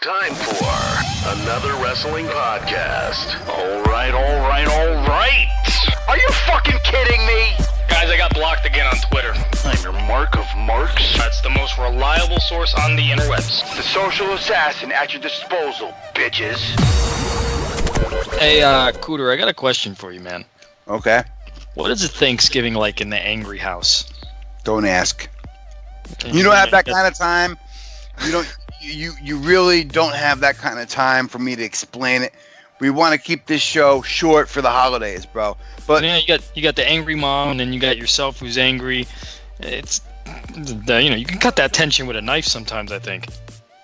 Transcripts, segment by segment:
time for another wrestling podcast. All right. Are you fucking kidding me? Guys, I got blocked again on Twitter. I'm your Mark of Marks. That's the most reliable source on the interwebs. The social assassin at your disposal, bitches. Hey, Cooter, I got a question for you, man. Okay. What is a Thanksgiving like in the Angry House? Don't ask. You don't have that kind of time. You don't. You really don't have that kind of time for me to explain it. We want to keep this show short for the holidays, bro. But yeah, you got the angry mom, and then you got yourself who's angry. It's you can cut that tension with a knife sometimes, I think.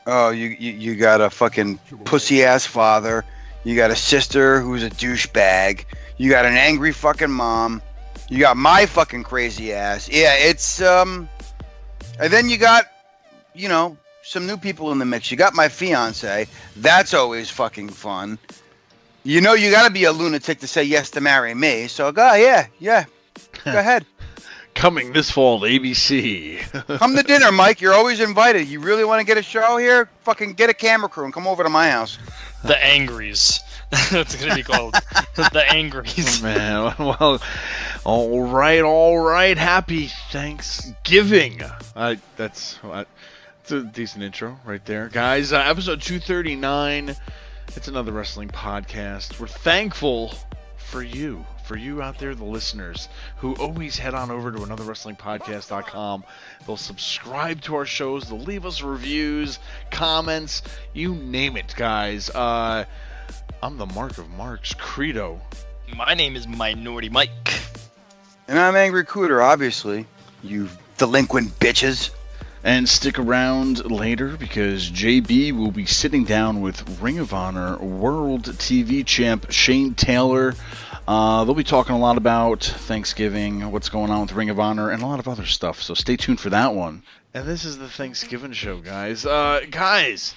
Oh, you got a fucking pussy ass father. You got a sister who's a douchebag. You got an angry fucking mom. You got my fucking crazy ass. Yeah, it's and then you got some new people in the mix. You got my fiance. That's always fucking fun. You got to be a lunatic to say yes to marry me. So yeah. Go ahead. Coming this fall to ABC. Come to dinner, Mike. You're always invited. You really want to get a show here? Fucking get a camera crew and come over to my house. The Angries. That's going to be called. The Angries. Oh, man. Well, all right. Happy Thanksgiving. That's a decent intro right there. Guys, episode 239. It's another wrestling podcast. We're thankful for you out there, the listeners, who always head on over to anotherwrestlingpodcast.com. They'll subscribe to our shows. They'll leave us reviews, comments, you name it, guys. I'm the Mark of Marks, Credo. My name is Minority Mike. And I'm Angry Cooter, obviously. You delinquent bitches. And stick around later because JB will be sitting down with Ring of Honor World TV Champ Shane Taylor. They'll be talking a lot about Thanksgiving, what's going on with Ring of Honor, and a lot of other stuff. So stay tuned for that one. And this is the Thanksgiving show, guys. Has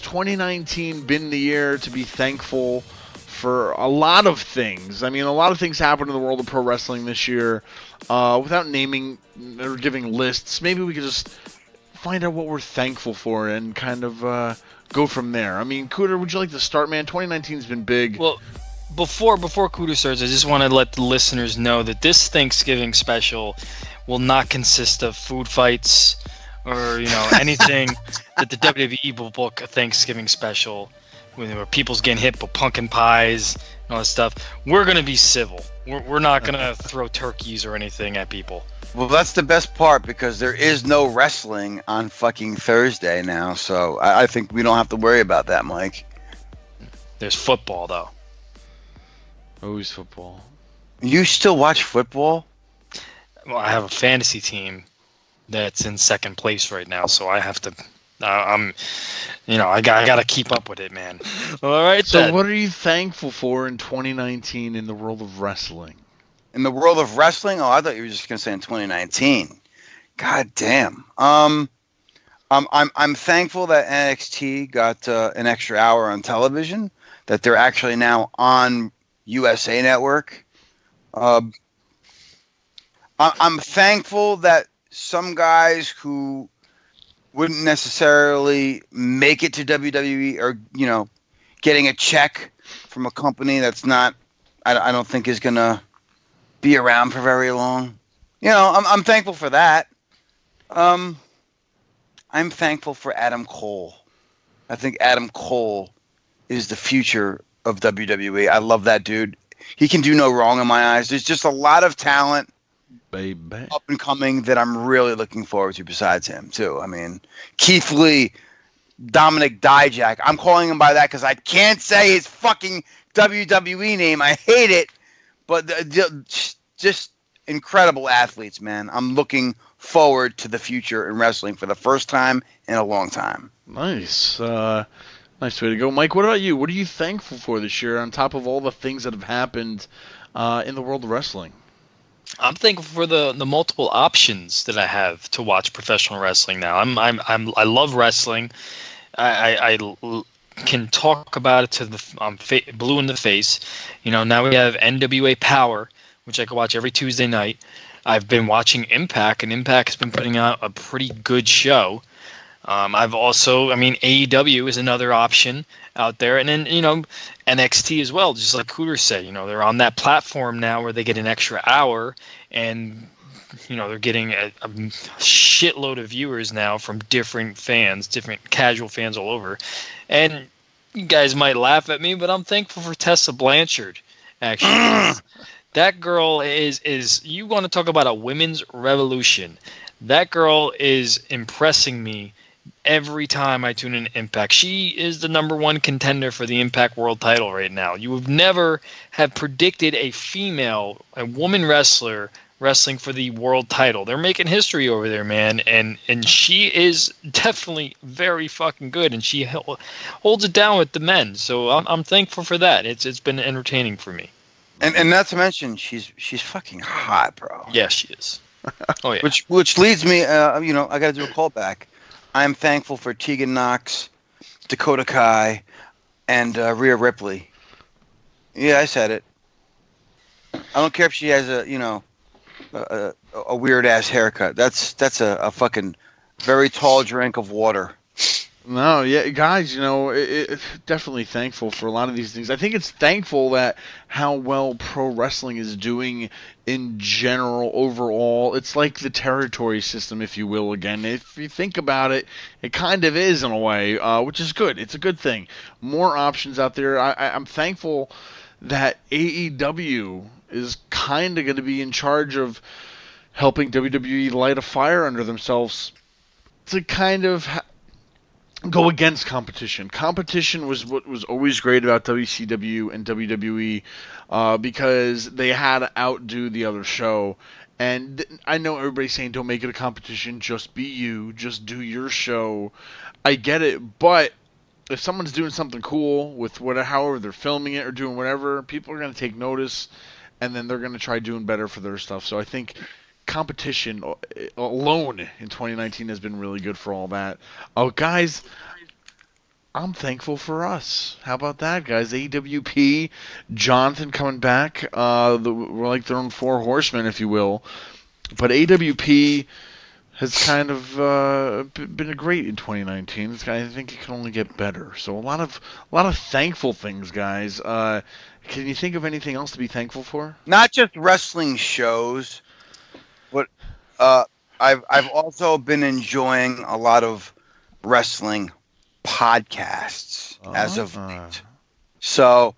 2019 been the year to be thankful for a lot of things? I mean, a lot of things happened in the world of pro wrestling this year. Without naming or giving lists, maybe we could just find out what we're thankful for and kind of go from there. I mean, Cooter, would you like to start, man? 2019's been big. Well, before Cooter starts, I just want to let the listeners know that this Thanksgiving special will not consist of food fights or anything that the WWE will book a Thanksgiving special where people's getting hit with pumpkin pies and all that stuff. We're going to be civil. We're not going to throw turkeys or anything at people. Well, that's the best part because there is no wrestling on fucking Thursday now, so I think we don't have to worry about that, Mike. There's football, though. Always football. You still watch football? Well, I have a fantasy team that's in second place right now, so I have to... I gotta keep up with it, man. All right. So, what are you thankful for in 2019 in the world of wrestling? In the world of wrestling? Oh, I thought you were just gonna say in 2019. God damn. I'm thankful that NXT got an extra hour on television. That they're actually now on USA Network. I'm thankful that some guys who wouldn't necessarily make it to WWE or, getting a check from a company that's not, I don't think is going to be around for very long. I'm thankful for that. I'm thankful for Adam Cole. I think Adam Cole is the future of WWE. I love that dude. He can do no wrong in my eyes. There's just a lot of talent. Baby. Up and coming that I'm really looking forward to besides him, too. I mean, Keith Lee, Dominic Dijak. I'm calling him by that because I can't say his fucking WWE name. I hate it. But just incredible athletes, man. I'm looking forward to the future in wrestling for the first time in a long time. Nice. Nice way to go. Mike, what about you? What are you thankful for this year on top of all the things that have happened in the world of wrestling? I'm thankful for the multiple options that I have to watch professional wrestling now. I love wrestling. I can talk about it to I'm blue in the face. Now we have NWA Power, which I can watch every Tuesday night. I've been watching Impact, and Impact has been putting out a pretty good show. I've also, I mean, AEW is another option out there, and then NXT as well. Just like Cooter said, they're on that platform now where they get an extra hour, and they're getting a shitload of viewers now from different fans, different casual fans all over. And you guys might laugh at me, but I'm thankful for Tessa Blanchard, actually. That girl is you want to talk about a women's revolution. That girl is impressing me every time I tune in Impact. She is the number one contender for the Impact World title right now. You would never have predicted a woman wrestler wrestling for the world title. They're making history over there, man, and she is definitely very fucking good, and she holds it down with the men. So I'm thankful for that. It's been entertaining for me. And not to mention, she's fucking hot, bro. Yeah, she is. Oh yeah. Which leads me, I got to do a callback. I'm thankful for Tegan Knox, Dakota Kai, and Rhea Ripley. Yeah, I said it. I don't care if she has a weird ass haircut. That's a fucking very tall drink of water. No, yeah, guys, definitely thankful for a lot of these things. I think it's thankful that how well pro wrestling is doing in general, overall. It's like the territory system, if you will, again. If you think about it, it kind of is in a way, which is good. It's a good thing. More options out there. I'm thankful that AEW is kind of going to be in charge of helping WWE light a fire under themselves to kind of go against competition. Competition was what was always great about WCW and WWE because they had to outdo the other show. And I know everybody's saying don't make it a competition, just be you, just do your show. I get it, but if someone's doing something cool with however they're filming it or doing whatever, people are going to take notice, and then they're going to try doing better for their stuff. So I think competition alone in 2019 has been really good for all that. Oh, guys, I'm thankful for us. How about that, guys? AWP, Jonathan coming back. We're like their own four horsemen, if you will. But AWP has kind of been great in 2019. I think it can only get better. So a lot of thankful things, guys. Can you think of anything else to be thankful for? Not just wrestling shows, but I've also been enjoying a lot of wrestling podcasts as of late. So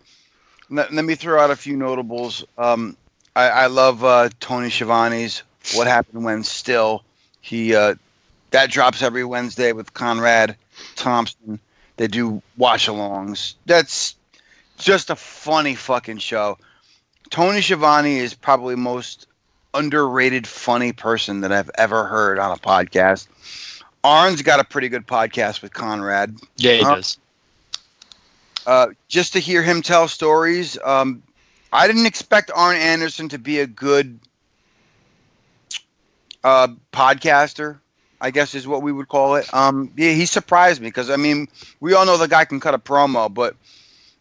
let me throw out a few notables. I love Tony Schiavone's What Happened When Still. He that drops every Wednesday with Conrad Thompson. They do watch-alongs. That's just a funny fucking show. Tony Schiavone is probably the most underrated funny person that I've ever heard on a podcast. Arn's got a pretty good podcast with Conrad. Yeah, he does. Just to hear him tell stories, I didn't expect Arn Anderson to be a good podcaster, I guess is what we would call it. Yeah, he surprised me because, I mean, we all know the guy can cut a promo, but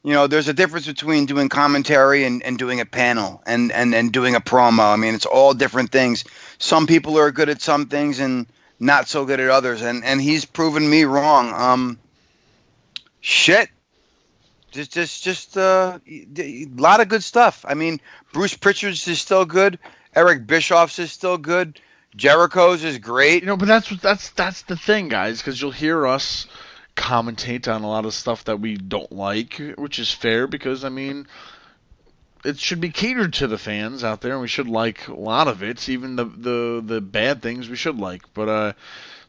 there's a difference between doing commentary and doing a panel and doing a promo. I mean, it's all different things. Some people are good at some things and not so good at others, and he's proven me wrong. Just a lot of good stuff. I mean, Bruce Pritchard's is still good. Eric Bischoff's is still good. Jericho's is great. But that's the thing, guys, because you'll hear us commentate on a lot of stuff that we don't like, which is fair because, I mean, it should be catered to the fans out there, and we should like a lot of it, even the bad things we should like. But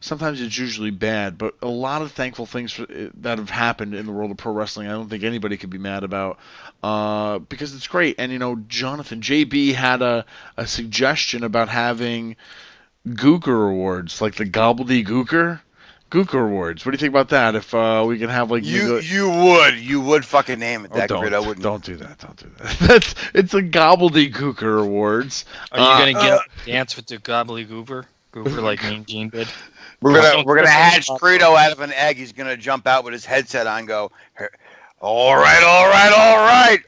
sometimes it's usually bad. But a lot of thankful things that have happened in the world of pro wrestling, I don't think anybody could be mad about because it's great. And, Jonathan, JB had a suggestion about having Gooker Awards, like the Gooker Awards. What do you think about that? If we can have like you would fucking name it that. Don't do that. It's a Gooker Awards. Are you gonna dance with the Goober like Mean Gene did? We're gonna hatch Credo out of an egg. He's gonna jump out with his headset on. And go, all right.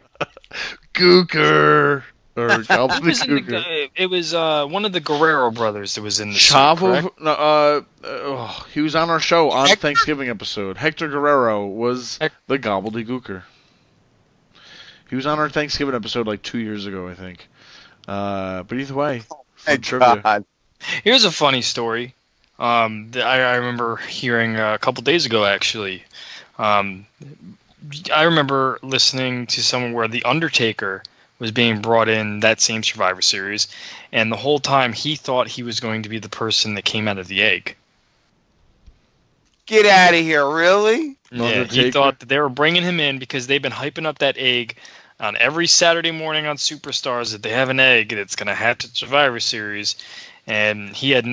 Gooker. Or It was, gobbledygook. it was one of the Guerrero brothers that was in the suit, correct? Chavo, he was on our show on Thanksgiving episode. Hector Guerrero was the gobbledygooker. He was on our Thanksgiving episode like 2 years ago, I think. But either way, fun trivia. God. Here's a funny story that I remember hearing a couple days ago, actually. I remember listening to someone where The Undertaker was being brought in that same Survivor Series, and the whole time he thought he was going to be the person that came out of the egg. Get out of here, really? Yeah, Undertaker? he thought that they were bringing him in because they've been hyping up that egg on every Saturday morning on Superstars that they have an egg that's going to hatch at Survivor Series, and he had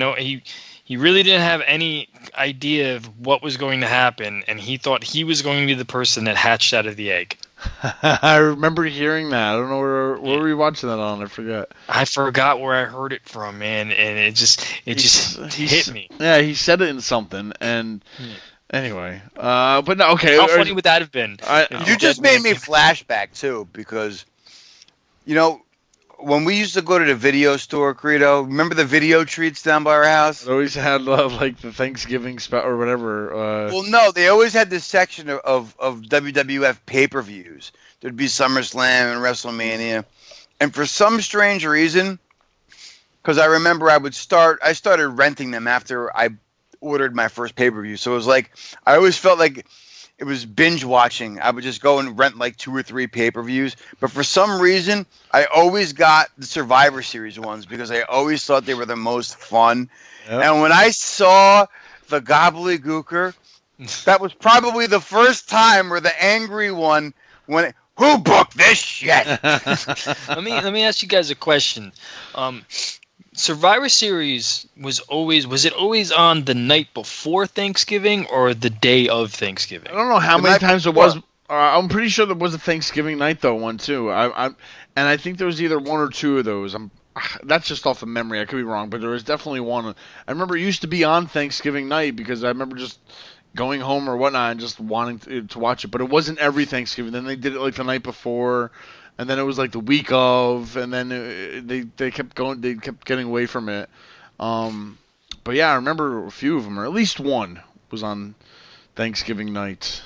he really didn't have any idea of what was going to happen, and he thought he was going to be the person that hatched out of the egg. I remember hearing that. I don't know where were we watching that on. I forgot. I forgot where I heard it from, man, and it just hit me. Yeah, he said it in something, and anyway, but no, okay. How funny would that have been? You just made me flashback too, because when we used to go to the video store, Credo, remember the video treats down by our house? It always had like the Thanksgiving or whatever. Well, no, they always had this section of WWF pay-per-views. There'd be SummerSlam and WrestleMania, and for some strange reason, because I remember I started renting them after I ordered my first pay-per-view. So it was like I always felt like it was binge watching. I would just go and rent like 2 or 3 pay-per-views. But for some reason, I always got the Survivor Series ones because I always thought they were the most fun. Yep. And when I saw the gobbledygooker, that was probably the first time where the angry one went, "Who booked this shit?" Let me ask you guys a question. Survivor Series was it always on the night before Thanksgiving or the day of Thanksgiving? I don't know how many times it was. I'm pretty sure there was a Thanksgiving night though one too. And I think there was either 1 or 2 of those. That's just off of memory. I could be wrong, but there was definitely one. I remember it used to be on Thanksgiving night because I remember just going home or whatnot and just wanting to watch it. But it wasn't every Thanksgiving. Then they did it like the night before. And then it was like the week of, and then they kept going. They kept getting away from it. But yeah, I remember a few of them, or at least one, was on Thanksgiving night.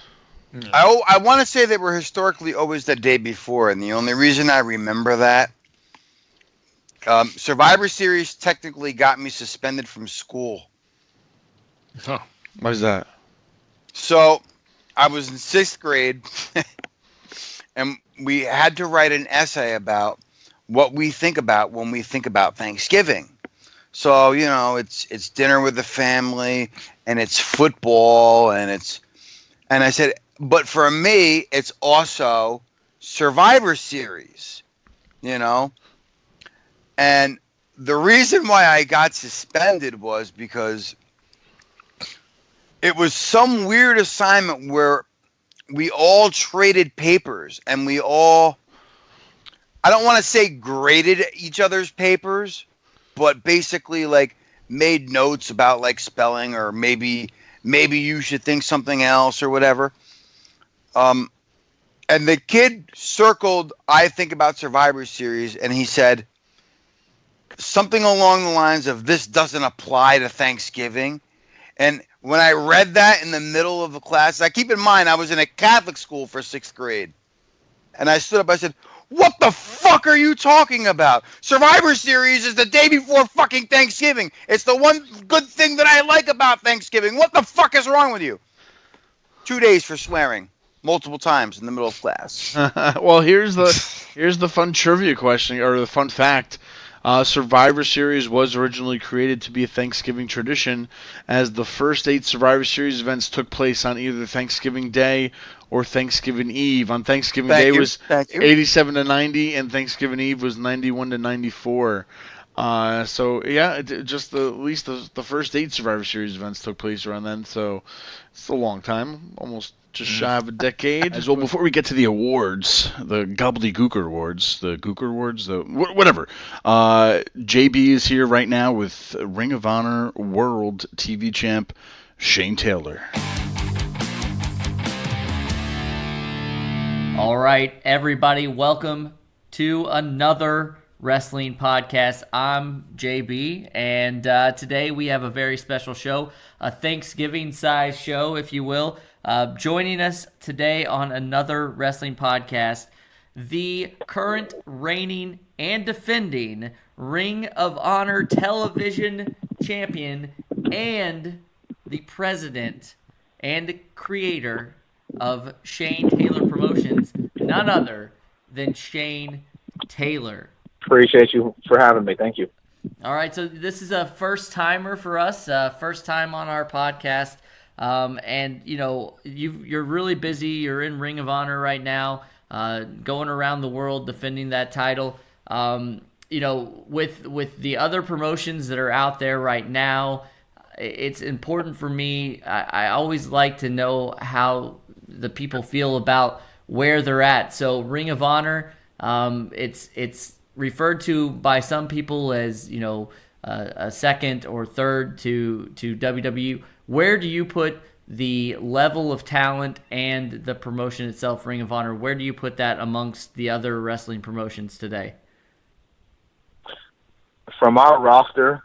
I want to say they were historically always the day before, and the only reason I remember that, Survivor Series technically got me suspended from school. Huh. Why is that? So I was in 6th grade. And we had to write an essay about what we think about when we think about Thanksgiving. So, it's dinner with the family, and it's football, and I said, but for me, it's also Survivor Series, And the reason why I got suspended was because it was some weird assignment where we all traded papers, and we all, I don't want to say graded each other's papers, but basically like made notes about like spelling, or maybe you should think something else or whatever. And the kid circled, I think about Survivor Series, and he said something along the lines of, "This doesn't apply to Thanksgiving." And when I read that in the middle of the class, I keep in mind I was in a Catholic school for 6th grade, and I stood up. I said, "What the fuck are you talking about? Survivor Series is the day before fucking Thanksgiving. It's the one good thing that I like about Thanksgiving. What the fuck is wrong with you?" 2 days for swearing multiple times in the middle of class. Well, here's the fun trivia question, or the fun fact. Survivor Series was originally created to be a Thanksgiving tradition, as the first 8 Survivor Series events took place on either Thanksgiving Day or Thanksgiving Eve. On Thanksgiving Day was 87 to 90, and Thanksgiving Eve was 91 to 94. So yeah, at least the first 8 Survivor Series events took place around then. So it's a long time, almost just shy of a decade. As well, before we get to the awards, the Gobbledygooker Awards, the Gooker Awards, whatever. JB is here right now with Ring of Honor World TV Champ Shane Taylor. All right, everybody, welcome to another Wrestling Podcast. I'm JB, and today we have a very special show, a Thanksgiving-sized show, if you will. Joining us today on another wrestling podcast, the current reigning and defending Ring of Honor television champion and the president and creator of Shane Taylor Promotions, none other than Shane Taylor. Appreciate you for having me. Thank you. All right, so this is a first-timer for us, first time on our podcast. And, you know, you're really busy. You're in Ring of Honor right now, going around the world defending that title. You know, with the other promotions that are out there right now, it's important for me. I always like to know how the people feel about where they're at. So Ring of Honor, it's referred to by some people as, you know, a second or third to WWE. Where do you put the level of talent and the promotion itself, Ring of Honor? Where do you put that amongst the other wrestling promotions today? From our roster,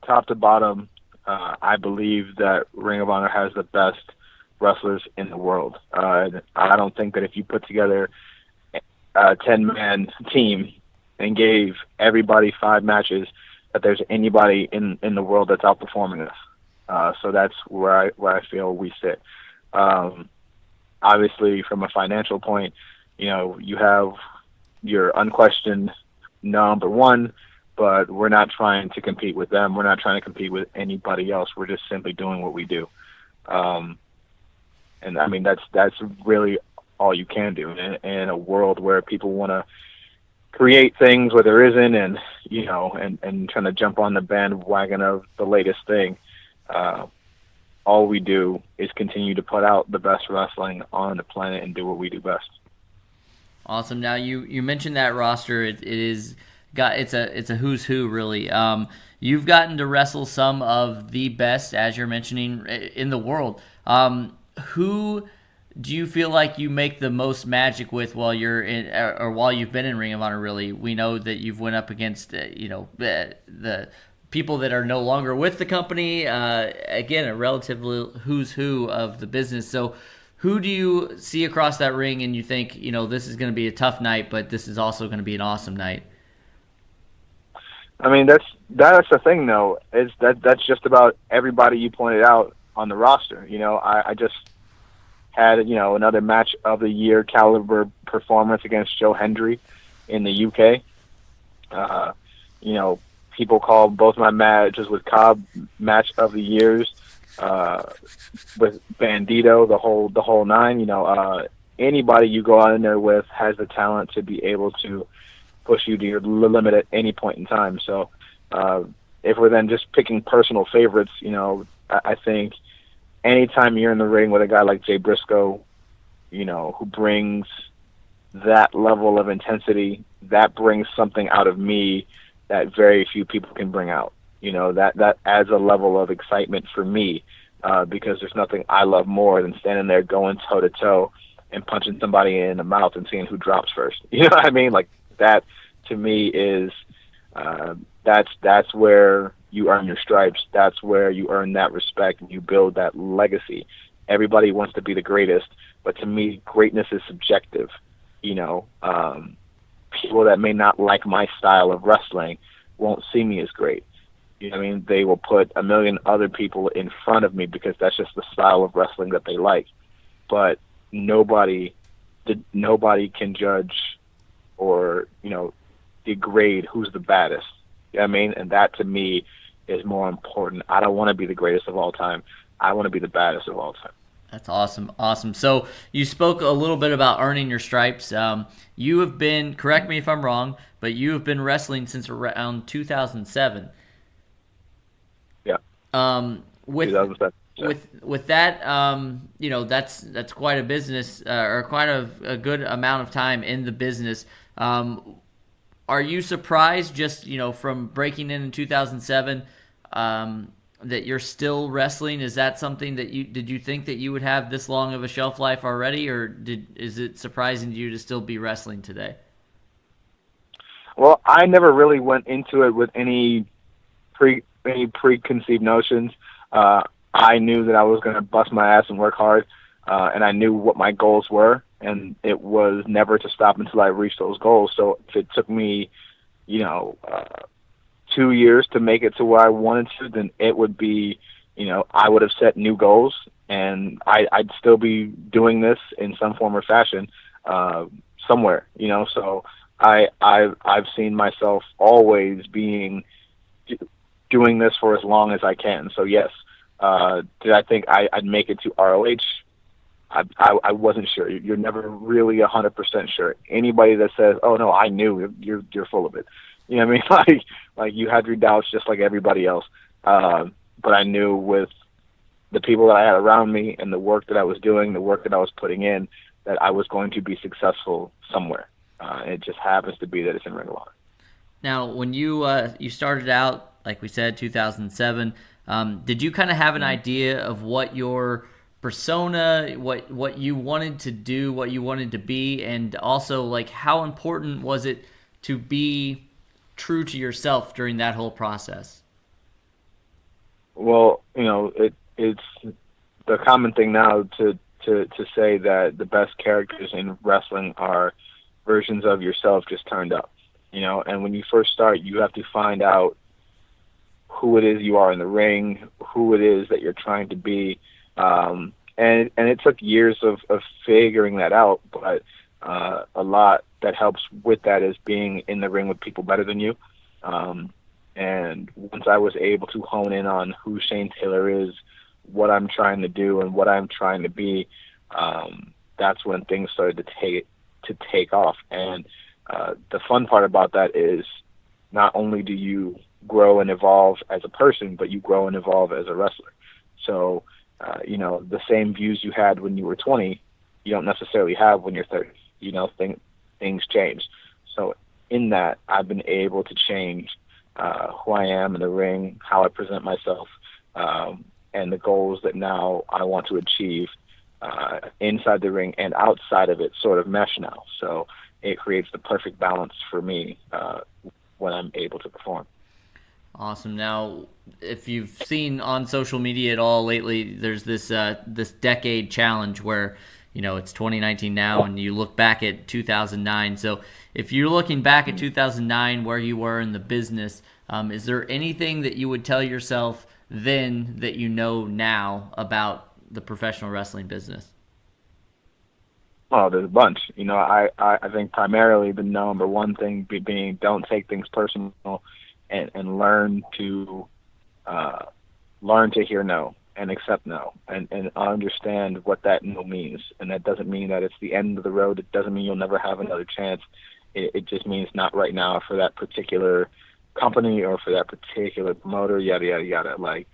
top to bottom, I believe that Ring of Honor has the best wrestlers in the world. I don't think that if you put together a 10-man team and gave everybody 5 matches, that there's anybody in the world that's outperforming us. So that's where I feel we sit. Obviously, from a financial point, you know, you have your unquestioned number one, but we're not trying to compete with them. We're not trying to compete with anybody else. We're just simply doing what we do. And I mean, that's really all you can do in a world where people want to create things where there isn't, and you know, and trying to jump on the bandwagon of the latest thing. All we do is continue to put out the best wrestling on the planet and do what we do best. Awesome. Now you mentioned that roster. It's a who's who, really. You've gotten to wrestle some of the best, as you're mentioning, in the world. Who do you feel like you make the most magic with while you're in, or while you've been in Ring of Honor? Really, we know that you've went up against, the people that are no longer with the company. Again, a relatively who's who of the business. So, who do you see across that ring, and you think, you know, this is going to be a tough night, but this is also going to be an awesome night? I mean, that's the thing, though. Is that's just about everybody you pointed out on the roster. You know, I just had, you know, another match of the year caliber performance against Joe Hendry in the UK. You know, people call both my matches with Cobb match of the years, with Bandito, the whole nine. You know, anybody you go out in there with has the talent to be able to push you to your limit at any point in time. So, if we're then just picking personal favorites, you know, I think anytime you're in the ring with a guy like Jay Briscoe, you know, who brings that level of intensity, that brings something out of me that very few people can bring out. You know, that adds a level of excitement for me, because there's nothing I love more than standing there going toe to toe and punching somebody in the mouth and seeing who drops first. You know what I mean? Like, that to me is, that's where you earn your stripes. That's where you earn that respect and you build that legacy. Everybody wants to be the greatest, but to me, greatness is subjective. You know, people that may not like my style of wrestling won't see me as great. You know what I mean? They will put a million other people in front of me because that's just the style of wrestling that they like. But nobody can judge or, you know, degrade who's the baddest. You know what I mean? And that to me is more important. I don't want to be the greatest of all time. I want to be the baddest of all time. That's awesome. Awesome. So you spoke a little bit about earning your stripes. You have been, correct me if I'm wrong, but you have been wrestling since around 2007. Yeah. 2007. With that, you know, that's quite a business, or quite a good amount of time in the business. Are you surprised, just, you know, from breaking in 2007, that you're still wrestling? Is that something that did you think that you would have this long of a shelf life already, or is it surprising to you to still be wrestling today? Well, I never really went into it with any preconceived notions. I knew that I was going to bust my ass and work hard, and I knew what my goals were, and it was never to stop until I reached those goals. So if it took me, 2 years to make it to where I wanted to, then it would be, I would have set new goals, and I'd still be doing this in some form or fashion somewhere. So I've seen myself always doing this for as long as I can. So yes, did I think I'd make it to ROH? I wasn't sure. You're never really 100% sure. Anybody that says, "Oh no, I knew," you're full of it. You know what I mean? Like you had your doubts just like everybody else. But I knew with the people that I had around me and the work that I was doing, the work that I was putting in, that I was going to be successful somewhere. It just happens to be that it's in Ring of Honor. Now, when you started out, like we said, 2007, did you kind of have an idea of what your persona, what you wanted to do, what you wanted to be, and also like how important was it to be true to yourself during that whole process? Well, it's the common thing now to say that the best characters in wrestling are versions of yourself just turned up. And when you first start, you have to find out who it is you are in the ring, who it is that you're trying to be. And it took years of figuring that out, but a lot that helps with that is being in the ring with people better than you. And once I was able to hone in on who Shane Taylor is, what I'm trying to do, and what I'm trying to be, that's when things started to take off. And the fun part about that is not only do you grow and evolve as a person, but you grow and evolve as a wrestler. So, the same views you had when you were 20, you don't necessarily have when you're 30. Things change. So in that, I've been able to change who I am in the ring, how I present myself, and the goals that now I want to achieve inside the ring and outside of it sort of mesh now. So it creates the perfect balance for me when I'm able to perform. Awesome. Now, if you've seen on social media at all lately, there's this decade challenge where, it's 2019 now, and you look back at 2009. So if you're looking back at 2009, where you were in the business, is there anything that you would tell yourself then that you know now about the professional wrestling business? Oh, there's a bunch. I think primarily the number one thing being don't take things personal, and learn to hear no and accept no, and understand what that no means. And that doesn't mean that it's the end of the road. It doesn't mean you'll never have another chance. It just means not right now for that particular company or for that particular promoter, yada, yada, yada. Like,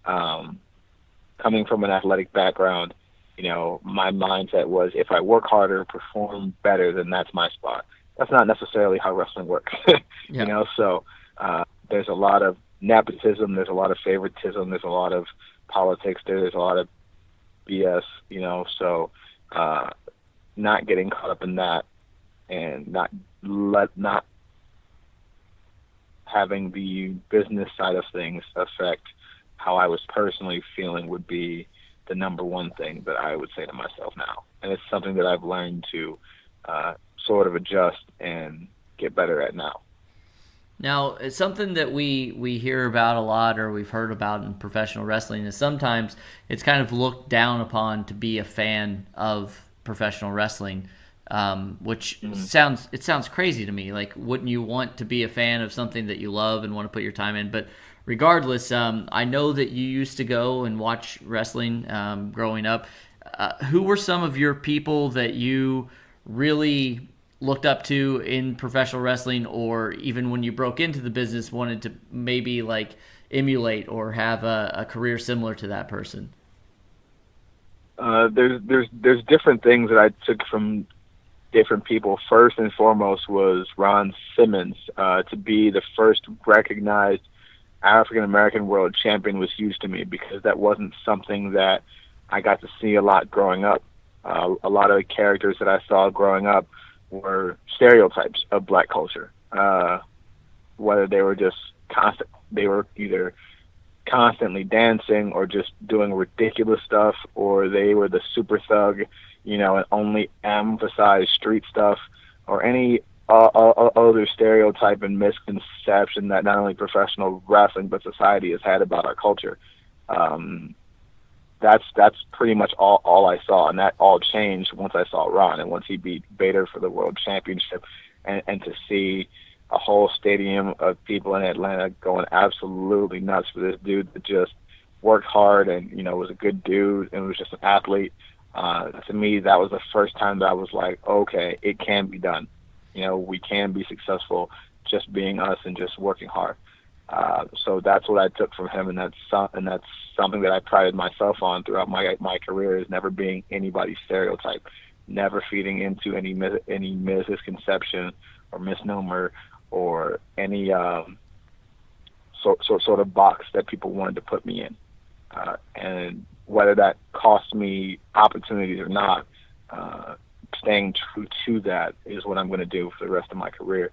coming from an athletic background, my mindset was if I work harder, perform better, then that's my spot. That's not necessarily how wrestling works. Yeah. So there's a lot of nepotism, there's a lot of favoritism, there's a lot of politics, there's a lot of BS, so not getting caught up in that, and not having the business side of things affect how I was personally feeling would be the number one thing that I would say to myself now. And it's something that I've learned to sort of adjust and get better at now. Now, it's something that we hear about a lot, or we've heard about in professional wrestling, is sometimes it's kind of looked down upon to be a fan of professional wrestling, which sounds crazy to me. Like, wouldn't you want to be a fan of something that you love and want to put your time in? But regardless, I know that you used to go and watch wrestling growing up. Who were some of your people that you really looked up to in professional wrestling, or even when you broke into the business wanted to maybe like emulate or have a career similar to that person? There's different things that I took from different people. First and foremost was Ron Simmons. To be the first recognized African American world champion was huge to me, because that wasn't something that I got to see a lot growing up. A lot of the characters that I saw growing up were stereotypes of black culture, whether they were just they were either constantly dancing or just doing ridiculous stuff, or they were the super thug, and only emphasize street stuff, or any other stereotype and misconception that not only professional wrestling but society has had about our culture. That's pretty much all I saw, and that all changed once I saw Ron and once he beat Vader for the World Championship, and to see a whole stadium of people in Atlanta going absolutely nuts for this dude that just worked hard and was a good dude and was just an athlete. To me, that was the first time that I was like, okay, it can be done. We can be successful just being us and just working hard. So that's what I took from him, and that's something that I prided myself on throughout my career, is never being anybody's stereotype, never feeding into any misconception or misnomer or any sort of box that people wanted to put me in, and whether that cost me opportunities or not, staying true to that is what I'm going to do for the rest of my career.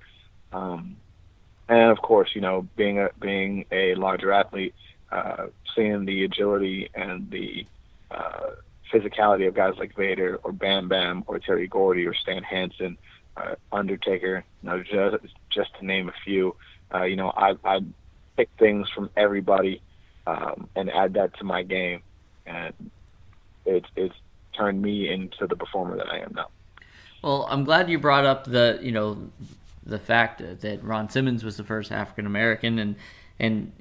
And of course, being a larger athlete, seeing the agility and the physicality of guys like Vader or Bam Bam or Terry Gordy or Stan Hansen, Undertaker, just to name a few. I pick things from everybody and add that to my game, and it's turned me into the performer that I am now. Well, I'm glad you brought up the fact that Ron Simmons was the first African American, and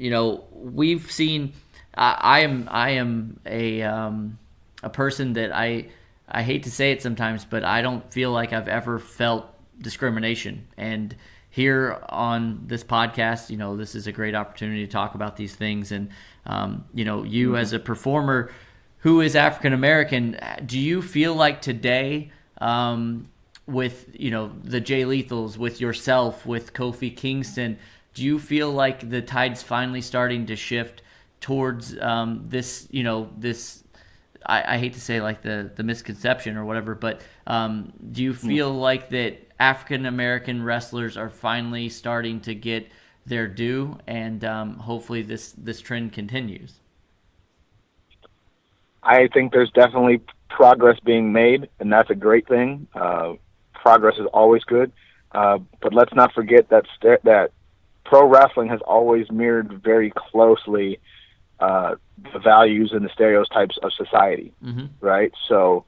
we've seen. I am a person that I hate to say it sometimes, but I don't feel like I've ever felt discrimination. And here on this podcast, this is a great opportunity to talk about these things. And you as a performer who is African American, do you feel like today, with the Jay Lethals, with yourself, with Kofi Kingston, do you feel like the tide's finally starting to shift towards this? This, I hate to say like the misconception or whatever, but do you feel like that African American wrestlers are finally starting to get their due, and hopefully this trend continues? I think there's definitely progress being made, and that's a great thing. Progress is always good, but let's not forget that pro wrestling has always mirrored very closely the values and the stereotypes of society, right? So,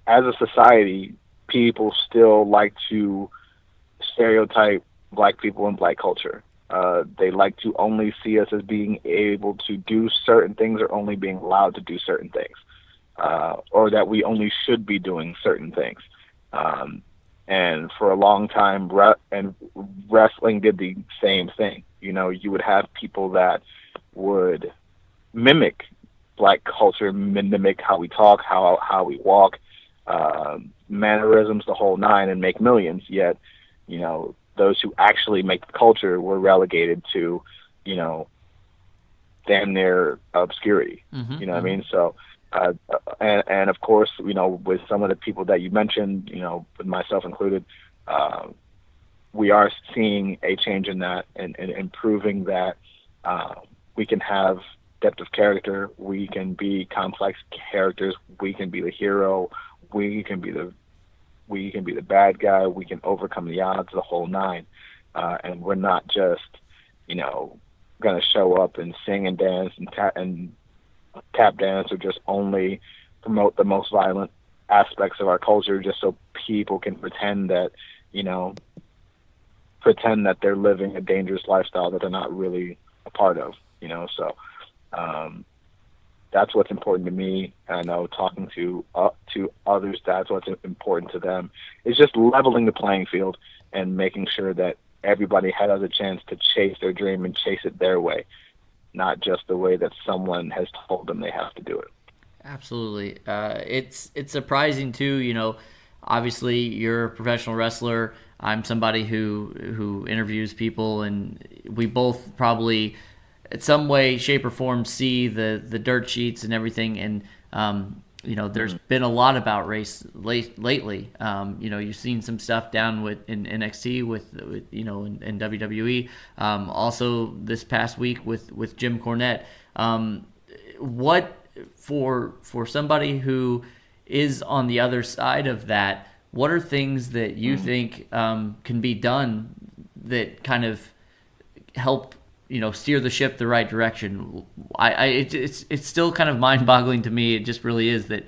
as a society, people still like to stereotype black people and black culture. They like to only see us as being able to do certain things or only being allowed to do certain things, or that we only should be doing certain things. And for a long time, wrestling did the same thing. You would have people that would mimic black culture, mimic how we talk, how we walk, mannerisms, the whole nine, and make millions. Yet, those who actually make the culture were relegated to, damn near obscurity. You know what I mean? So, and of course, with some of the people that you mentioned, with myself included, we are seeing a change in that and proving that we can have depth of character, we can be complex characters, we can be the hero, we can be the bad guy, we can overcome the odds, the whole nine, and we're not just going to show up and sing and dance and tap dance, or just only promote the most violent aspects of our culture just so people can pretend that they're living a dangerous lifestyle that they're not really a part of. So that's what's important to me. And I know talking to others, that's what's important to them, is just leveling the playing field and making sure that everybody has a chance to chase their dream and chase it their way, not just the way that someone has told them they have to do it. Absolutely. It's surprising too, obviously you're a professional wrestler. I'm somebody who interviews people, and we both probably in some way, shape, or form see the dirt sheets and everything. And there's been a lot about race lately. You've seen some stuff down in NXT with in WWE. Also this past week with Jim Cornette. What for somebody who is on the other side of that, what are things that you think can be done that kind of help steer the ship the right direction? It's still kind of mind-boggling to me. It just really is that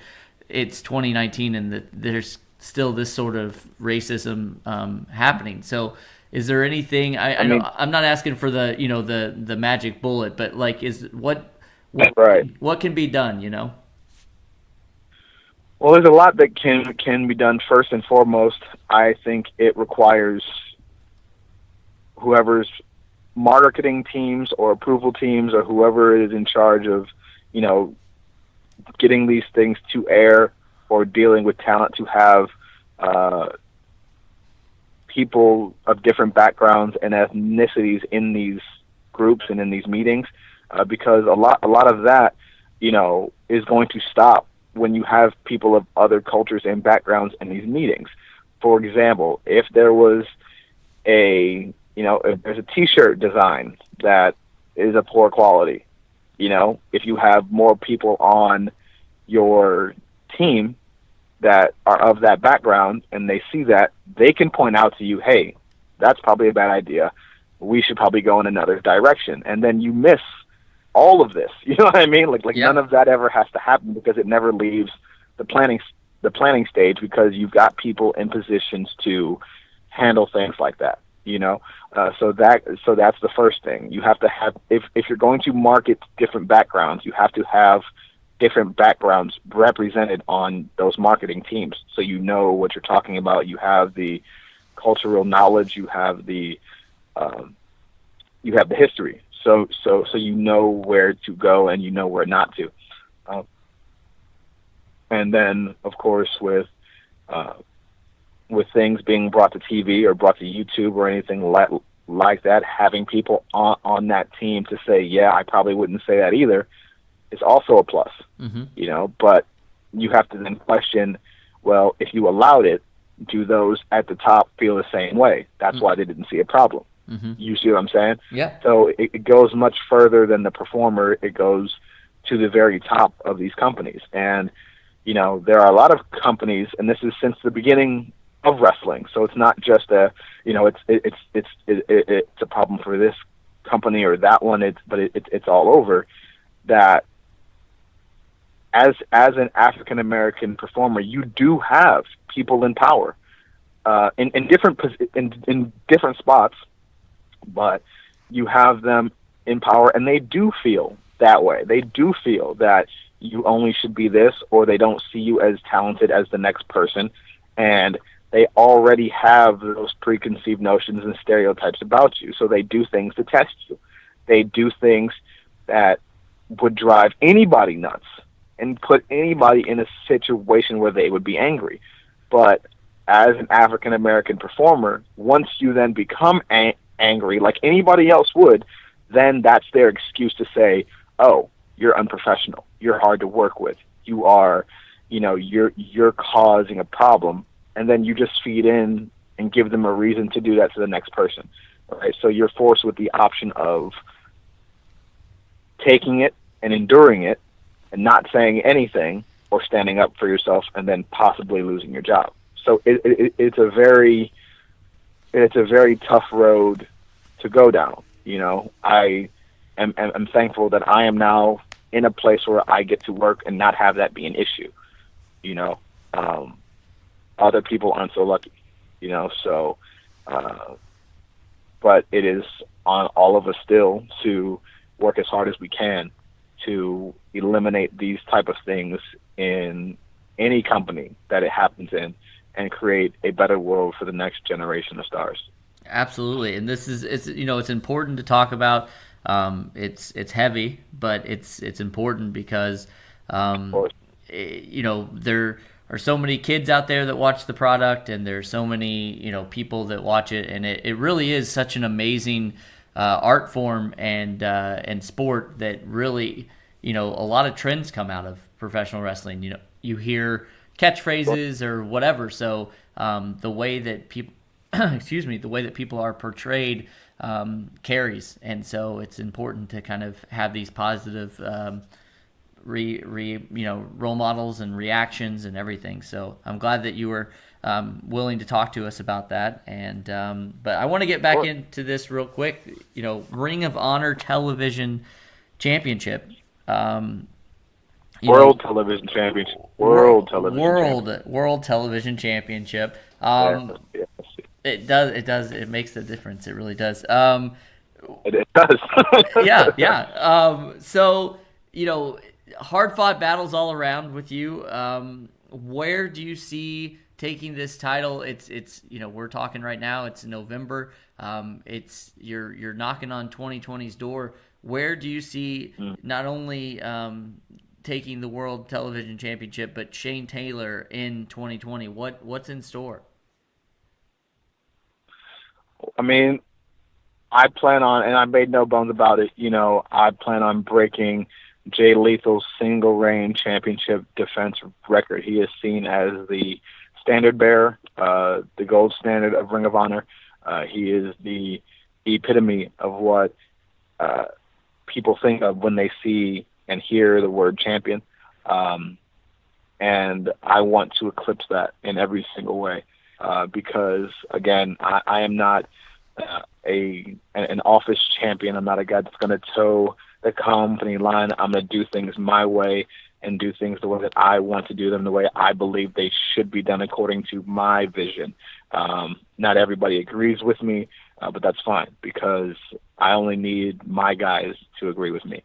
it's 2019 and that there's still this sort of racism happening. So, is there anything? I know I'm not asking for the magic bullet, but like, what can be done? Well, there's a lot that can be done. First and foremost, I think it requires whoever's marketing teams or approval teams or whoever is in charge of, getting these things to air or dealing with talent to have people of different backgrounds and ethnicities in these groups and in these meetings, because a lot of that, is going to stop when you have people of other cultures and backgrounds in these meetings. For example, if there was if there's a T-shirt design that is of poor quality, if you have more people on your team that are of that background and they see that, they can point out to you, hey, that's probably a bad idea. We should probably go in another direction. And then you miss all of this. You know what I mean? Like None of that ever has to happen because it never leaves the planning stage, because you've got people in positions to handle things like that. So that's the first thing. You have to have, if you're going to market different backgrounds, you have to have different backgrounds represented on those marketing teams, so you know what you're talking about. You have the cultural knowledge, you have the history, so you know where to go and you know where not to. And then, of course, with things being brought to TV or brought to YouTube or anything like that, having people on that team to say, yeah, I probably wouldn't say that either, is also a plus. But you have to then question, well, if you allowed it, do those at the top feel the same way? That's why they didn't see a problem. You see what I'm saying? Yeah. So it goes much further than the performer. It goes to the very top of these companies. And, there are a lot of companies, and this is since the beginning of wrestling. So it's not just it's a problem for this company or that one. It's all over. That as an African American performer, you do have people in power in different spots, but you have them in power, and they do feel that way. They do feel that you only should be this, or they don't see you as talented as the next person, and they already have those preconceived notions and stereotypes about you. So they do things to test you. They do things that would drive anybody nuts and put anybody in a situation where they would be angry. But as an African American performer, once you then become angry like anybody else would, then that's their excuse to say, oh, you're unprofessional. You're hard to work with. You are, you're causing a problem. And then you just feed in and give them a reason to do that to the next person. Right? So you're forced with the option of taking it and enduring it and not saying anything, or standing up for yourself and then possibly losing your job. So it's a very tough road to go down. I am thankful that I am now in a place where I get to work and not have that be an issue. Other people aren't so lucky, so, but it is on all of us still to work as hard as we can to eliminate these type of things in any company that it happens in, and create a better world for the next generation of stars. Absolutely. And it's important to talk about. It's heavy, but it's important because, there are so many kids out there that watch the product, and there's so many, people that watch it. And it really is such an amazing art form and sport that really, a lot of trends come out of professional wrestling. You hear catchphrases or whatever. So the way that people, the way that people are portrayed carries, and so it's important to kind of have these positive role models and reactions and everything. So I'm glad that you were willing to talk to us about that. And but I want to get back into this real quick. Ring of Honor Television Championship. World Television Championship. World Television Championship. Yes. It does. It makes a difference. It really does. It does. Yeah. So, hard-fought battles all around with you. Where do you see taking this title? It's we're talking right now. It's November. It's you're knocking on 2020's door. Where do you see not only taking the World Television Championship, but Shane Taylor in 2020? What's in store? I mean, I plan on, and I made no bones about it, I plan on breaking Jay Lethal's single reign championship defense record. He is seen as the standard bearer, the gold standard of Ring of Honor. He is the epitome of what people think of when they see and hear the word champion. And I want to eclipse that in every single way. Because again, I am not an office champion. I'm not a guy that's going to toe the company line. I'm going to do things my way and do things the way that I want to do them, the way I believe they should be done according to my vision. Not everybody agrees with me, but that's fine because I only need my guys to agree with me.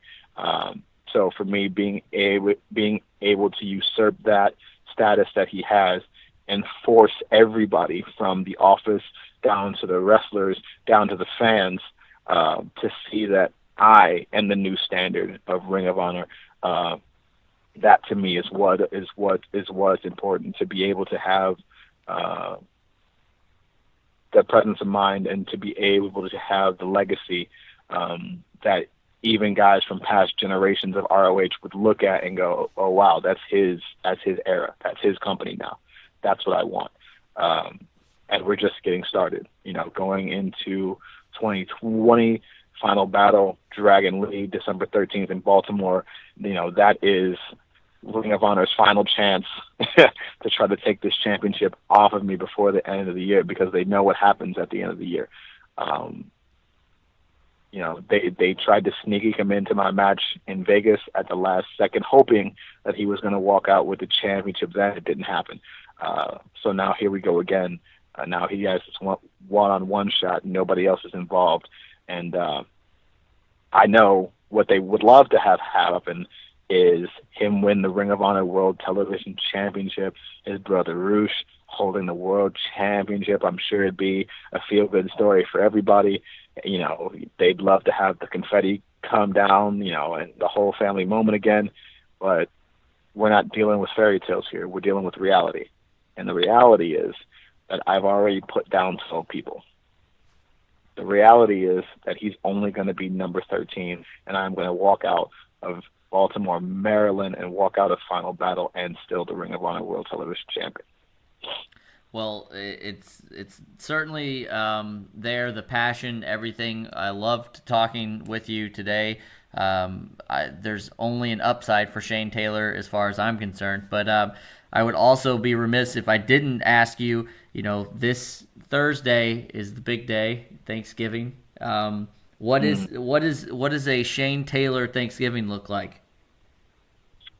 So for me, being able to usurp that status that he has and force everybody from the office down to the wrestlers, down to the fans, to see that I am the new standard of Ring of Honor. That to me is what's important, to be able to have the presence of mind and to be able to have the legacy that even guys from past generations of ROH would look at and go, oh wow, that's his era, that's his company now. That's what I want. And we're just getting started, going into 2020, final battle, Dragon League, December 13th in Baltimore. That is Ring of Honor's final chance to try to take this championship off of me before the end of the year, because they know what happens at the end of the year. They tried to sneaky come into my match in Vegas at the last second, hoping that he was going to walk out with the championship. Then it didn't happen. So now here we go again. Now he has this one-on-one shot. Nobody else is involved. And I know what they would love to have happen is him win the Ring of Honor World Television Championship, his brother Roosh holding the World Championship. I'm sure it'd be a feel-good story for everybody. They'd love to have the confetti come down, and the whole family moment again. But we're not dealing with fairy tales here. We're dealing with reality. And the reality is that I've already put down 12 people. The reality is that he's only going to be number 13, and I'm going to walk out of Baltimore, Maryland, and walk out of Final Battle and still the Ring of Honor World Television Champion. Well, it's certainly there, the passion, everything. I loved talking with you today. There's only an upside for Shane Taylor as far as I'm concerned, but I would also be remiss if I didn't ask you, this Thursday is the big day, Thanksgiving. What does a Shane Taylor Thanksgiving look like?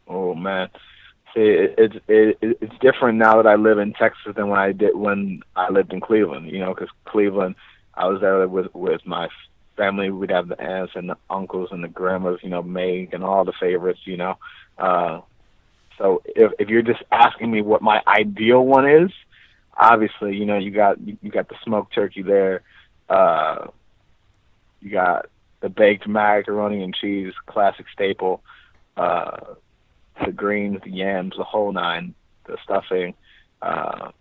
Oh man, it's different now that I live in Texas than when I lived in Cleveland. Because Cleveland, I was there with my family. We'd have the aunts and the uncles and the grandmas, Meg and all the favorites. So if you're just asking me what my ideal one is, obviously, you got the smoked turkey there. You got the baked macaroni and cheese, classic staple. The greens, the yams, the whole nine, the stuffing. No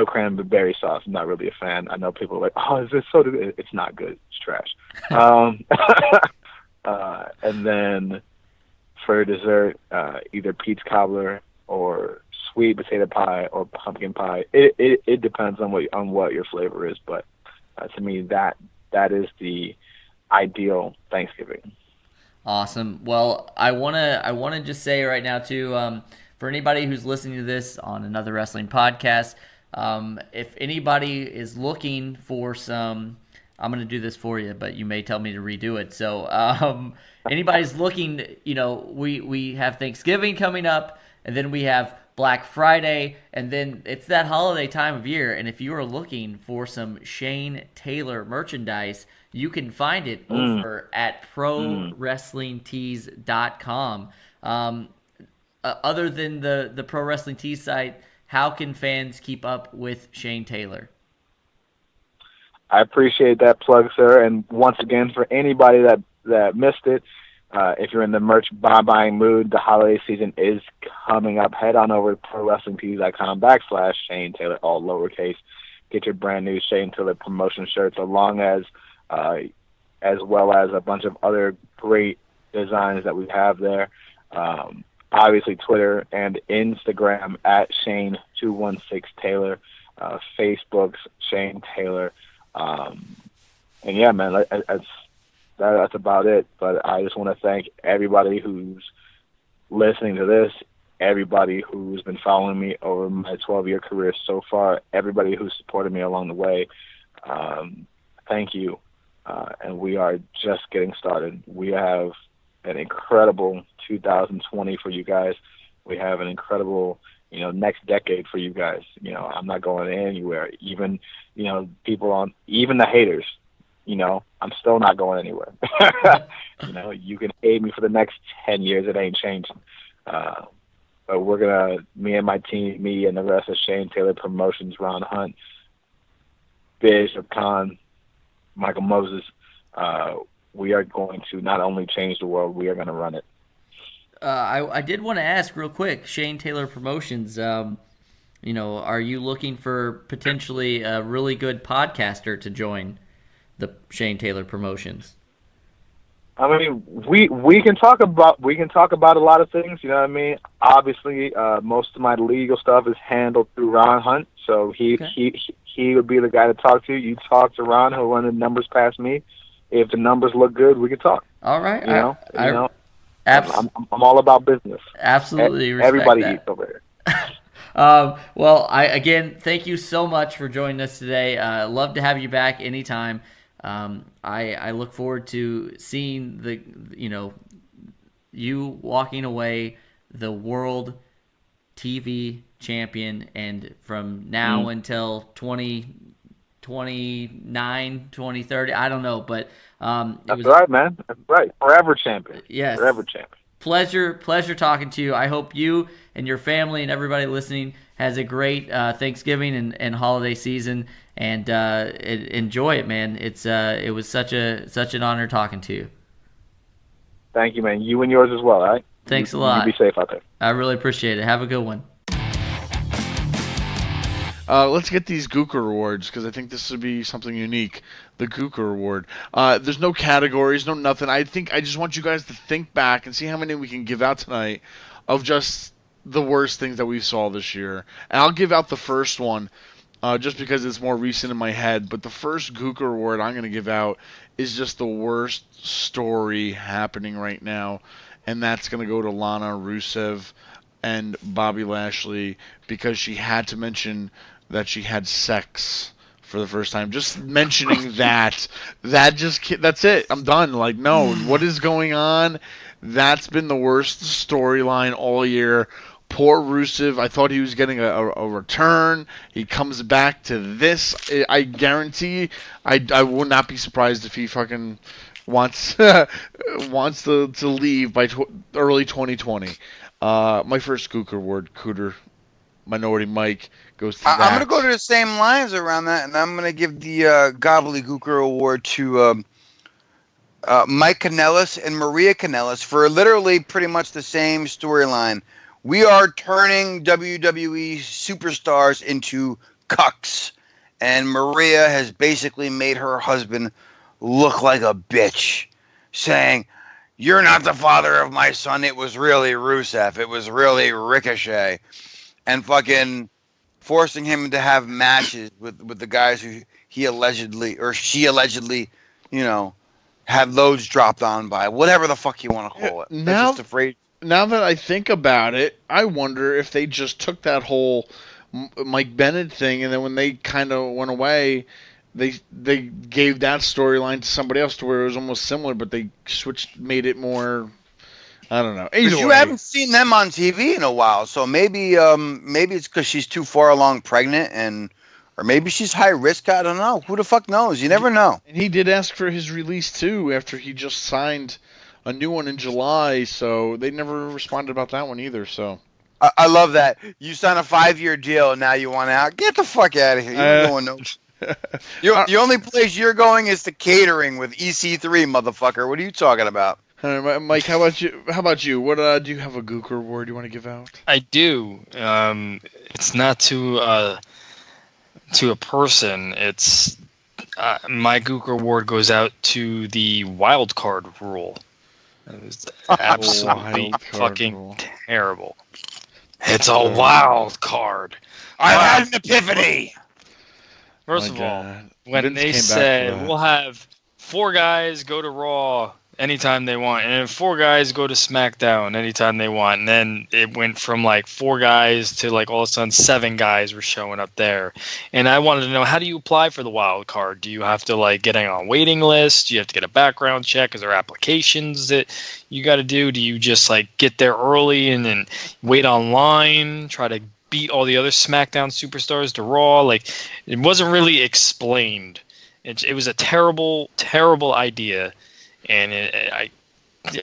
cranberry sauce. I'm not really a fan. I know people are like, oh, is this so good? It's not good. It's trash. And then for dessert, either Pete's cobbler or sweet potato pie or pumpkin pie. It depends on what your flavor is, but to me that is the ideal Thanksgiving. Awesome. Well, I wanna just say right now too, for anybody who's listening to this on another wrestling podcast, if anybody is looking for some, I'm gonna do this for you, but you may tell me to redo it. So, anybody's looking, we have Thanksgiving coming up, and then we have Black Friday, and then it's that holiday time of year. And if you are looking for some Shane Taylor merchandise, you can find it over at ProWrestlingTees.com. Other than the Pro Wrestling Tees site, how can fans keep up with Shane Taylor? I appreciate that plug, sir. And once again, for anybody that missed it, if you're in the merch buying mood, the holiday season is coming up. Head on over to ProWrestlingTees.com/Shane Taylor, all lowercase. Get your brand new Shane Taylor promotion shirts, along as well as a bunch of other great designs that we have there. Obviously, Twitter and Instagram at Shane216Taylor, Facebook's Shane Taylor. And yeah, man, that's about it. But I just want to thank everybody who's listening to this, everybody who's been following me over my 12-year career so far, everybody who's supported me along the way. Thank you. And we are just getting started. We have an incredible 2020 for you guys. We have an incredible, next decade for you guys. I'm not going anywhere. Even, even the haters, I'm still not going anywhere. You can hate me for the next 10 years. It ain't changing. But me and my team, me and the rest of Shane Taylor Promotions, Ron Hunt, Bishop Khan, Michael Moses, we are going to not only change the world, we are going to run it. I did want to ask real quick, Shane Taylor Promotions, are you looking for potentially a really good podcaster to join the Shane Taylor Promotions? I mean, we can talk about a lot of things. You know what I mean? Obviously, most of my legal stuff is handled through Ron Hunt, so he would be the guy to talk to. You talk to Ron; he'll run the numbers past me. If the numbers look good, we can talk. All right, I'm all about business. Absolutely, respect everybody that. eats over here. Well, again, thank you so much for joining us today. Love to have you back anytime. I look forward to seeing you walking away the world TV champion, and from now until 2029, 2030, I don't know, but that's right, man. That's right. Forever champion. Yes. Forever champion. Pleasure talking to you. I hope you and your family and everybody listening has a great Thanksgiving and holiday season, and enjoy it, man. It was such an honor talking to you. Thank you, man. You and yours as well, all right? Thanks a lot. You be safe out there. I really appreciate it. Have a good one. Let's get these Gooker Awards, because I think this would be something unique. The Gooker Award. There's no categories, no nothing. I just want you guys to think back and see how many we can give out tonight of just the worst things that we saw this year. And I'll give out the first one just because it's more recent in my head. But the first Gooker Award I'm going to give out is just the worst story happening right now. And that's going to go to Lana Rusev and Bobby Lashley, because she had to mention that she had sex for the first time. Just mentioning that's it. I'm done. Like, no, what is going on? That's been the worst storyline all year. Poor Rusev. I thought he was getting a return. He comes back to this. I guarantee I would not be surprised if he fucking wants to leave by early 2020. My first Gooker Award, Cooter Minority Mike, goes to that. I'm going to go to the same lines around that, and I'm going to give the Gobbledygooker Award to Mike Kanellis and Maria Kanellis for literally pretty much the same storyline. We are turning WWE superstars into cucks, and Maria has basically made her husband look like a bitch, saying, "You're not the father of my son. It was really Rusev. It was really Ricochet," and fucking forcing him to have matches with the guys who he allegedly or she allegedly, had loads dropped on by, whatever the fuck you want to call it. Now, Just afraid. Now that I think about it, I wonder if they just took that whole Mike Bennett thing, and then when they kind of went away, they gave that storyline to somebody else to where it was almost similar, but they made it more. I don't know. Either You way. haven't seen them on TV in a while, so maybe it's because she's too far along pregnant, or maybe she's high risk. I don't know. Who the fuck knows? You never know. And he did ask for his release too after he just signed a new one in July, so they never responded about that one either. So I love that. You sign a 5-year deal, and now you want out. Get the fuck out of here. You're going no. The only place you're going is to catering with EC3, motherfucker. What are you talking about? Mike, how about you? What do you have a Gooker award you want to give out? I do. It's not to a person. It's my Gooker award goes out to the wild card rule. It was absolutely fucking terrible. It's a wild card. I had an epiphany. First of all, when they said we'll have 4 guys go to Raw anytime they want, and 4 guys go to SmackDown anytime they want, and then it went from like 4 guys to like all of a sudden 7 guys were showing up there. And I wanted to know, how do you apply for the wild card? Do you have to like get on a waiting list? Do you have to get a background check? Is there applications that you got to do? Do you just like get there early and then wait online, try to beat all the other SmackDown superstars to Raw? Like, it wasn't really explained. It was a terrible, terrible idea. And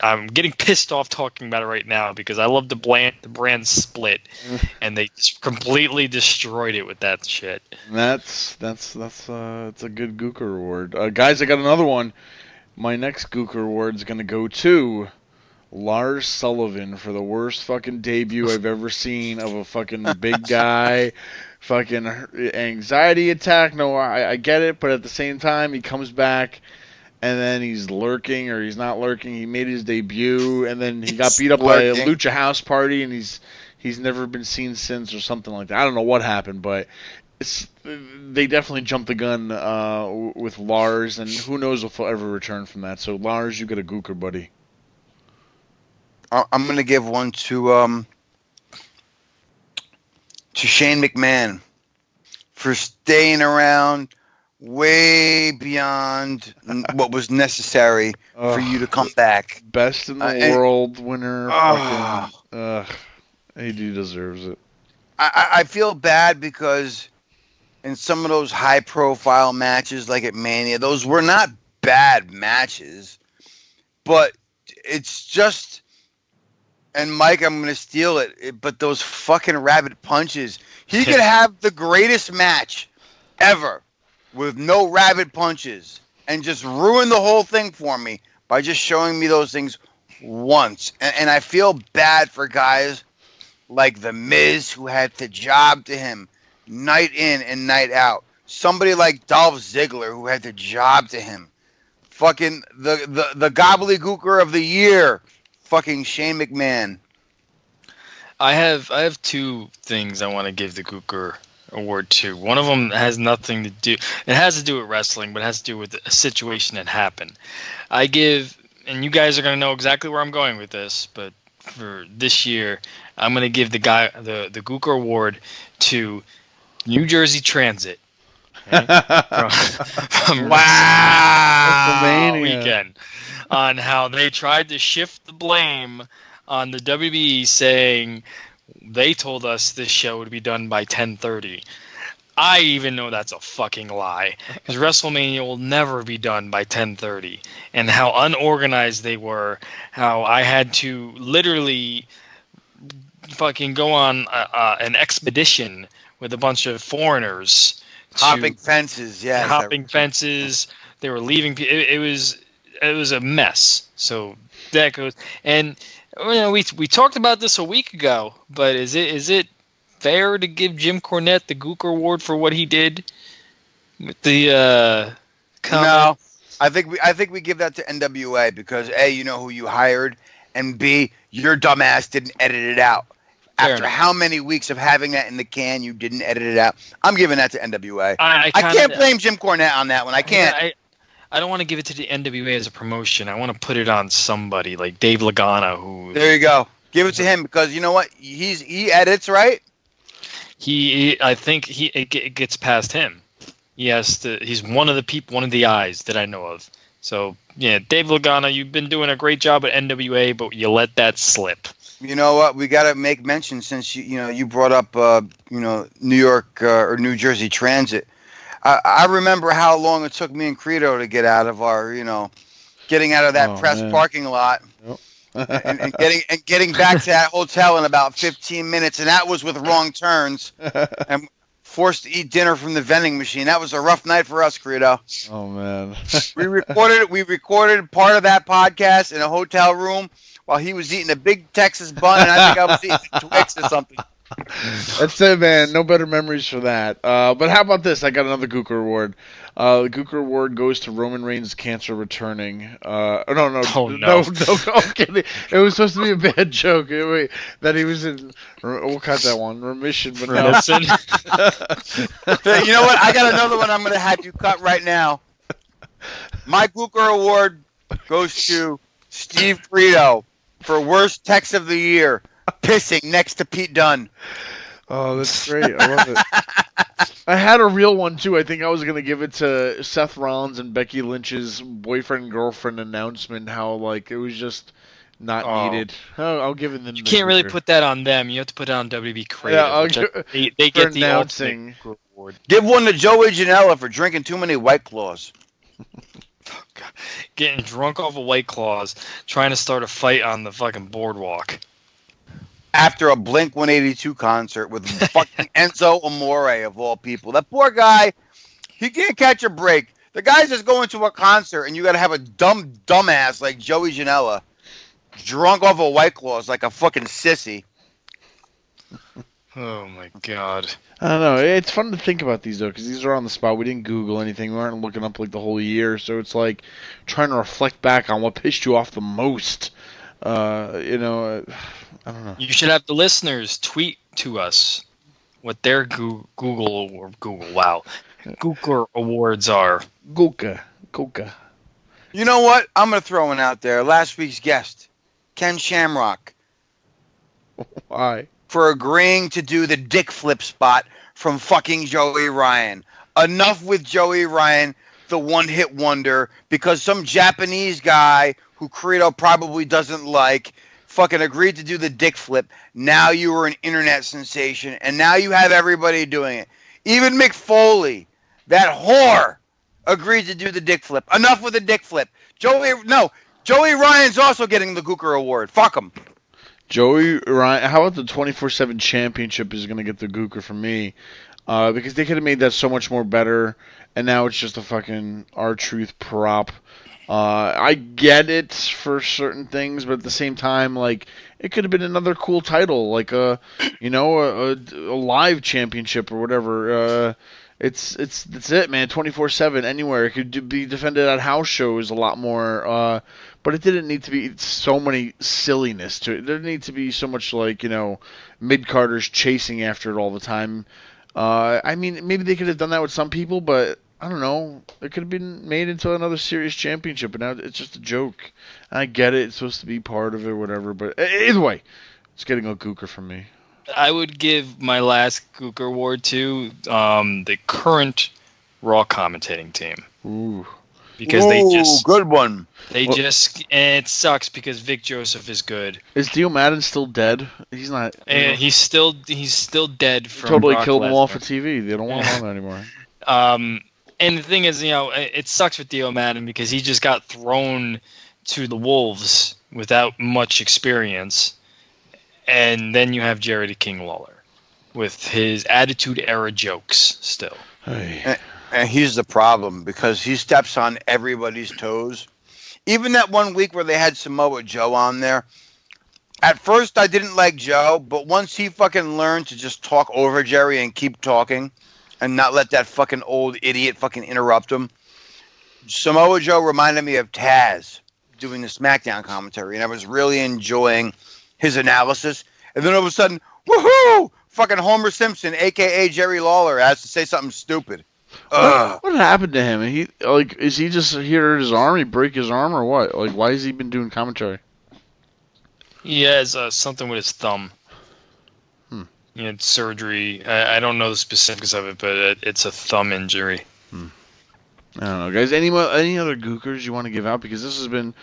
I'm getting pissed off talking about it right now because I love the brand split, and they just completely destroyed it with that shit. That's it's a good Gooker award, guys. I got another one. My next Gooker award is gonna go to Lars Sullivan for the worst fucking debut I've ever seen of a fucking big guy. Fucking anxiety attack. No, I get it, but at the same time, he comes back. And then he's lurking, or he's not lurking. He made his debut, and then he got beat up by a Lucha House Party, and he's never been seen since, or something like that. I don't know what happened, but they definitely jumped the gun with Lars, and who knows if he'll ever return from that. So Lars, you got a Gooker, buddy. I'm gonna give one to Shane McMahon for staying around way beyond what was necessary for you to come back. Best in the world winner. He deserves it. I feel bad because in some of those high-profile matches, like at Mania, those were not bad matches, but it's just. And Mike, I'm going to steal it, but those fucking rabbit punches. He could have the greatest match ever with no rabbit punches and just ruin the whole thing for me by just showing me those things once. And I feel bad for guys like The Miz who had to job to him night in and night out. Somebody like Dolph Ziggler who had to job to him. Fucking the gobbledygooker of the year, fucking Shane McMahon. I have 2 things I want to give the Gooker award to. One of them has nothing to do. It has to do with wrestling, but it has to do with a situation that happened. I give, and you guys are going to know exactly where I'm going with this, but for this year, I'm going to give the Gooker award to New Jersey Transit. Okay? from Wow! Weekend on how they tried to shift the blame on the WB, saying they told us this show would be done by 10:30. I even know that's a fucking lie, because WrestleMania will never be done by 10:30. And how unorganized they were, how I had to literally fucking go on an expedition with a bunch of foreigners. Hopping fences, yeah. Hopping fences. They were leaving. It was a mess. So that goes. And we talked about this a week ago, but is it fair to give Jim Cornette the Gooker Award for what he did with the No. I think we give that to NWA because A, you know who you hired, and B, your dumbass didn't edit it out. Fair After enough. how many weeks of having that in the can, you didn't edit it out. I'm giving that to NWA. I kinda- can't blame Jim Cornette on that one. I can't. I don't want to give it to the NWA as a promotion. I want to put it on somebody like Dave Lagana, who There you go. Give it to him because you know what? He edits, right? I think it gets past him. He's one of the people, one of the eyes that I know of. So yeah, Dave Lagana, you've been doing a great job at NWA, but you let that slip. You know what? We got to make mention since you brought up New York or New Jersey Transit. I remember how long it took me and Credo to get out of our getting out of that press parking lot. Yep. and getting back to that hotel in about 15 minutes, and that was with wrong turns and forced to eat dinner from the vending machine. That was a rough night for us, Credo. Oh man. We recorded part of that podcast in a hotel room while he was eating a big Texas bun, and I think I was eating Twix or something. That's it, man. No better memories for that. But how about this? I got another Gooker Award. The Gooker Award goes to Roman Reigns' cancer returning. No, I'm kidding. It was supposed to be a bad joke. That he was in. We'll cut that one. Remission, but no. Listen. You know what? I got another one I'm going to have you cut right now. My Gooker Award goes to Steve Credo for worst text of the year. Pissing next to Pete Dunne. Oh, that's great. I love it. I had a real one, too. I think I was going to give it to Seth Rollins and Becky Lynch's boyfriend-girlfriend announcement, how, it was just not needed. I'll give it them. You can't really put that on them. You have to put it on WB Creative. Yeah, they get the announcing. ultimate award. Give one to Joey Janela for drinking too many White Claws. Oh, God. Getting drunk off of White Claws, trying to start a fight on the fucking boardwalk. After a Blink-182 concert with fucking Enzo Amore, of all people. That poor guy, he can't catch a break. The guy's just going to a concert, and you got to have a dumbass like Joey Janela drunk off of White Claws like a fucking sissy. Oh, my God. I don't know. It's fun to think about these, though, because these are on the spot. We didn't Google anything. We weren't looking up, the whole year. So it's like trying to reflect back on what pissed you off the most. I don't know. You should have the listeners tweet to us what their Gooker Awards are. Gooker. You know what? I'm going to throw one out there. Last week's guest, Ken Shamrock. Why? For agreeing to do the dick flip spot from fucking Joey Ryan. Enough with Joey Ryan, the one-hit wonder, because some Japanese guy who Credo probably doesn't like fucking agreed to do the dick flip. Now you are an internet sensation, and now you have everybody doing it. Even Mick Foley, that whore, agreed to do the dick flip. Enough with the dick flip. Joey Ryan's also getting the Gooker Award. Fuck him. Joey Ryan, how about the 24/7 championship is going to get the Gooker from me? Because they could have made that so much more better, and now it's just a fucking R-Truth prop. I get it for certain things, but at the same time, it could have been another cool title, a live championship or whatever. That's it, man. 24/7 anywhere. It could be defended at house shows a lot more. But it didn't need to be so many silliness to it. There didn't need to be so much mid-carders chasing after it all the time. I mean, maybe they could have done that with some people, but I don't know. It could have been made into another serious championship, and now it's just a joke. I get it. It's supposed to be part of it, whatever. But either way, it's getting a Gooker from me. I would give my last Gooker Award to the current Raw commentating team. Ooh. Because good one. And it sucks because Vic Joseph is good. Is Dio Madden still dead? He's not. And he's still dead from totally Brock killed him Lesnar. off for TV. They don't want him on anymore. And the thing is, it sucks with Dio Madden because he just got thrown to the wolves without much experience. And then you have Jerry the King Lawler with his Attitude Era jokes still. Hey. And he's the problem because he steps on everybody's toes. Even that one week where they had Samoa Joe on there, at first I didn't like Joe, but once he fucking learned to just talk over Jerry and keep talking and not let that fucking old idiot fucking interrupt him, Samoa Joe reminded me of Taz doing the SmackDown commentary, and I was really enjoying his analysis. And then all of a sudden, woohoo! Fucking Homer Simpson, a.k.a. Jerry Lawler, has to say something stupid. What happened to him? Is he just here at his arm? He break his arm or what? Like, why has he been doing commentary? He has something with his thumb. He had surgery. I don't know the specifics of it, but it's a thumb injury. I don't know, guys. Any other Gookers you want to give out? Because it's been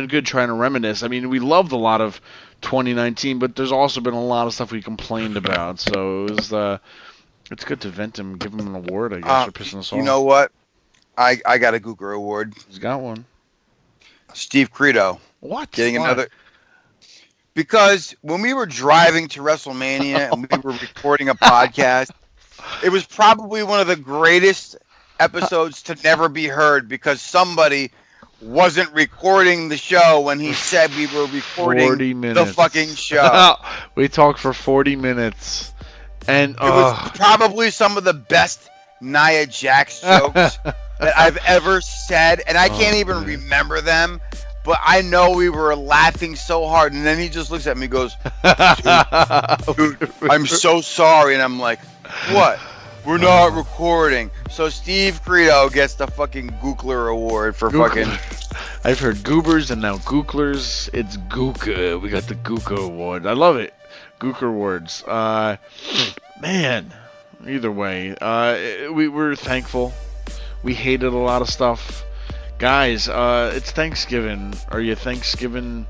good trying to reminisce. I mean, we loved a lot of 2019, but there's also been a lot of stuff we complained about. So it's good to vent him, give him an award, I guess, for pissing us off. You know what? I got a Gooker Award. He's got one. Steve Credo. What? Getting Why? another. Because when we were driving to WrestleMania and we were recording a podcast, it was probably one of the greatest episodes to never be heard because somebody wasn't recording the show when he said we were recording 40 minutes. the fucking show. We talked for 40 minutes. And it was probably some of the best Nia Jax jokes that I've ever said, and I can't even remember them. But I know we were laughing so hard, and then he just looks at me and goes, dude, I'm so sorry. And I'm like, what? We're not recording. So Steve Credo gets the fucking Gookler Award for fucking... I've heard Goobers and now Gooklers. It's Gooker. We got the Gooker Award. I love it. Gooker Awards. Man, either way, we were thankful. We hated a lot of stuff. Guys, it's Thanksgiving. Are you Thanksgiving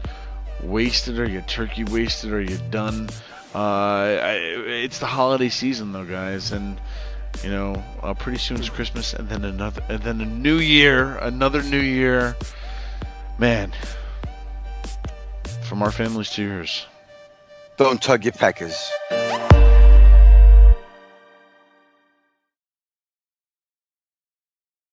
wasted? Are you turkey wasted? Are you done? It's the holiday season, though, guys, and you know, pretty soon it's Christmas, and then a new year, another new year. Man, from our families to yours. Don't tug your peckers.